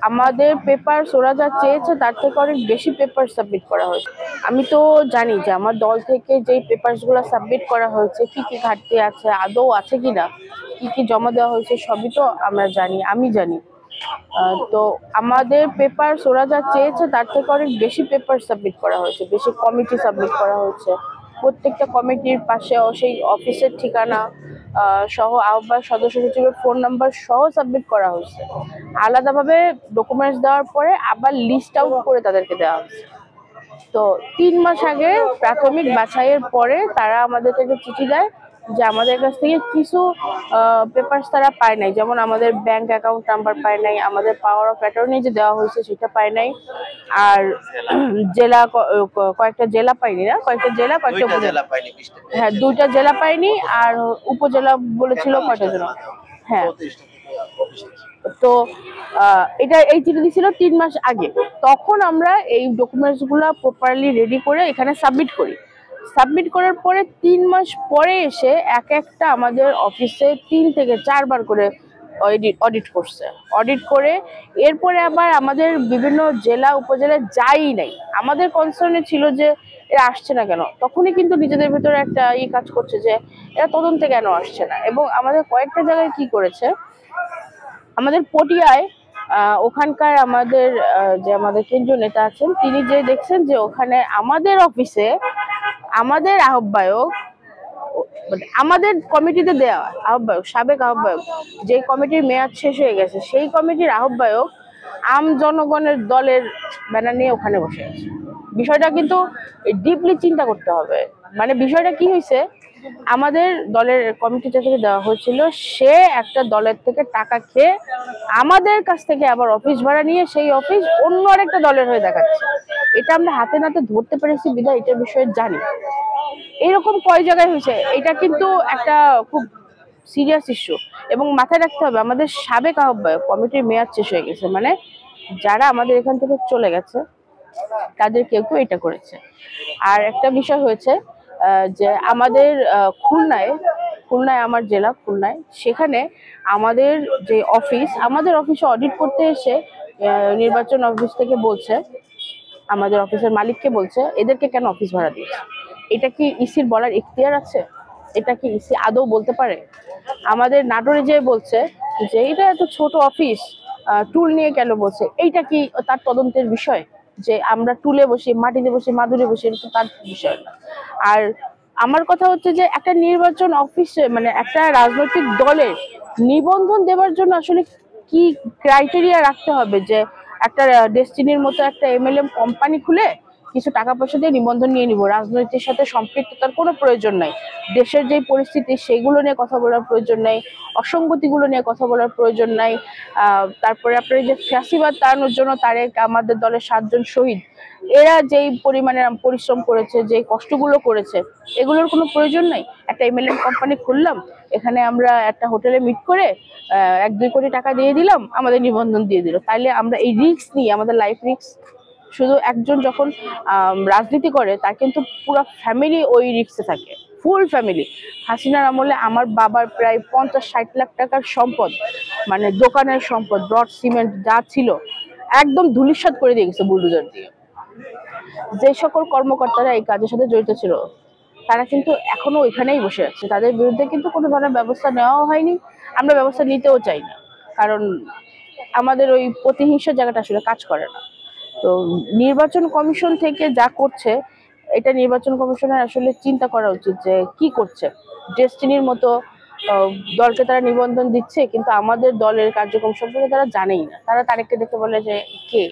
আমাদের পেপার ওরা যা চেয়েছে তার থেকে অনেক বেশি পেপার সাবমিট করা হয়েছে। আমি তো জানি যে আমার দল থেকে যেই পেপারস গুলো সাবমিট করা হয়েছে কি কি ঘাটতি আছে, আদৌ আছে কিনা, কি কি জমা দেওয়া হয়েছে সবই তো আমরা জানি, আমি জানি। তো আমাদের পেপার ওরা যা চেয়েছে তার থেকে অনেক বেশি পেপার সাবমিট করা হয়েছে, বেশি কমিটি সাবমিট করা হয়েছে। প্রত্যেকটা কমিটির পাশেও সেই অফিসের ঠিকানা সহ আহ্বায়ক সদস্য সচিবের ফোন নাম্বার সহ সাবমিট করা হয়েছে। আলাদাভাবে ডকুমেন্টস দেওয়ার পরে আবার লিস্ট আউট করে তাদেরকে দেওয়া হয়েছে। তো 3 মাস আগে প্রাথমিক বাছাইয়ের পরে তারা আমাদেরকে একটা চিঠি দেয় যে আমাদের কাছ থেকে কিছু পেপারস তারা পায় নাই, যেমন আমাদের ব্যাংক অ্যাকাউন্ট নাম্বার পায় নাই, আমাদের পাওয়ার অফ অ্যাটর্নি যে দেওয়া হয়েছে সেটা পায় নাই, আর জেলা কয়েকটা জেলা পাইনি, না কয়েকটা জেলা কয়েকটা উপজেলা, হ্যাঁ 2টা জেলা পাইনি, আর উপজেলা বলেছিল কয়টা জন, হ্যাঁ। তো এটা এই চিঠি দিছিল 3 মাস আগে। তখন আমরা এই ডকুমেন্টস গুলা প্রপারলি রেডি করে এখানে সাবমিট করি। সাবমিট করার পরে 3 মাস পরে এসে এক একটা আমাদের অফিসে 3 থেকে 4 বার করে অডিট করছে। অডিট করে এরপরে আবার আমাদের বিভিন্ন জেলা উপজেলা যাই নাই, আমাদের কনসার্নে ছিল যে এরা আসছে না কেন, তখনই কিন্তু নিজেদের ভেতরে একটা কাজ করছে যে এরা তদন্তে কেন আসছে না। এবং আমাদের কয়েকটা জায়গায় কি করেছে, আমাদের পটিয়ায় ওখানকার আমাদের যে আমাদের কেন্দ্রীয় নেতা আছেন তিনি যে দেখছেন যে ওখানে আমাদের অফিসে আমাদের আহ্বায়ক, মানে আমাদের কমিটিতে দেওয়া আহ্বায়ক, সাবেক আহ্বায়ক, যে কমিটির মেয়াদ শেষ হয়ে গেছে সেই কমিটির আহ্বায়ক আম জনগণের দলের ব্যানার নিয়ে ওখানে বসে আছে। বিষয়টা কিন্তু ডিপলি চিন্তা করতে হবে। মানে বিষয়টা কি হয়েছে, আমাদের দলের কমিটিটা থেকে দেওয়া হয়েছিল, সে একটা দলের থেকে টাকা খেয়ে আমাদের কাছ থেকে আবার অফিস ভাড়া নিয়ে সেই অফিস অন্য আরেকটা দলের হয়ে দেখাচ্ছে। এটা আমরা হাতে নাতে ধরতে পেরেছি বিধায় এটার বিষয়ে জানি। এরকম কয় জায়গায় হয়েছে, এটা কিন্তু একটা খুব সিরিয়াস ইস্যু। এবং মাথায় রাখতে হবে আমাদের সাবেক আহ্বায়ক কমিটির মেয়াদ শেষ হয়ে গেছে, মানে যারা আমাদের এখান থেকে চলে গেছে তাদের কেউ কেউ এটা করেছে। আর একটা বিষয় হয়েছে যে আমাদের খুলনায়, আমার জেলা খুলনায়, সেখানে আমাদের যে অফিস, আমাদের অফিসে অডিট করতে এসে নির্বাচন অফিস থেকে বলছে, আমাদের অফিসের মালিককে বলছে এদেরকে কেন অফিস ভাড়া দিয়েছে। এটা কি ইসির বলার এখতিয়ার আছে? এটা কি ইসি আদৌ বলতে পারে? আমাদের নাটোরে যে বলছে যে এটা এত ছোট অফিস, টুল নিয়ে কেন বলছে, এইটা কি তার তদন্তের বিষয়? যে আমরা টুলে বসি, মাটিতে বসি, মাদুরে বসি, এটা তো তার বিষয় না। আর আমার কথা হচ্ছে যে একটা নির্বাচন অফিসে, মানে একটা রাজনৈতিক দলের নিবন্ধন দেওয়ার জন্য আসলে কি ক্রাইটেরিয়া রাখতে হবে, যে একটা ডেস্টিনির মতো একটা এমএলএম কোম্পানি খুলে কিছু টাকা পয়সা দিয়ে নিবন্ধন নিয়ে নিব, রাজনীতির সাথে সম্পৃক্ততার কোনো প্রয়োজন নাই, দেশের যে পরিস্থিতি সেগুলো নিয়ে কথা বলার প্রয়োজন নাই, অসঙ্গতিগুলো নিয়ে কথা বলার প্রয়োজন নাই। তারপরে আপনার যে ফ্যাসিবাদ তাড়ানোর জন্য তারেক, আমাদের দলের 7 জন শহীদ, এরা যেই পরিমাণে পরিশ্রম করেছে, যে কষ্টগুলো করেছে, এগুলোর কোনো প্রয়োজন নাই। একটা এমএলএম কোম্পানি খুললাম, এখানে আমরা একটা হোটেলে মিট করে 1-2 কোটি টাকা দিয়ে দিলাম, আমাদের নিবন্ধন দিয়ে দিল। তাইলে আমরা এই রিস্ক নিয়ে, আমাদের লাইফ রিস্ক, শুধু একজন যখন রাজনীতি করে তার কিন্তু পুরো ফ্যামিলি ওই রিস্কে থাকে, ফুল ফ্যামিলি। হাসিনার আমলে আমার বাবার প্রায় 50-60 লাখ টাকার সম্পদ, মানে দোকানের সম্পদ, রড সিমেন্ট যা ছিল একদম ধূলিসাৎ করে দিয়ে গেছে বুলডোজার দিয়ে। যে সকল কর্মকর্তারা এই কাজের সাথে জড়িত ছিল তারা কিন্তু এখনো ওইখানেই বসে আছে, তাদের বিরুদ্ধে কিন্তু কোনো ধরনের ব্যবস্থা নেওয়া হয়নি, আমরা ব্যবস্থা নিতেও চাই না, কারণ আমাদের ওই প্রতিহিংসার জায়গাটা আসলে কাজ করে না। তো নির্বাচন কমিশন থেকে যা করছে, এটা নির্বাচন কমিশনের আসলে চিন্তা করা উচিত যে কি করছে। ডেস্টিনির মতো দলকে তারা নিবন্ধন দিচ্ছে, কিন্তু আমাদের দলের কার্যক্রম সম্পর্কে তারা জানেই না। তারা তারেককে দেখে বলে যে কে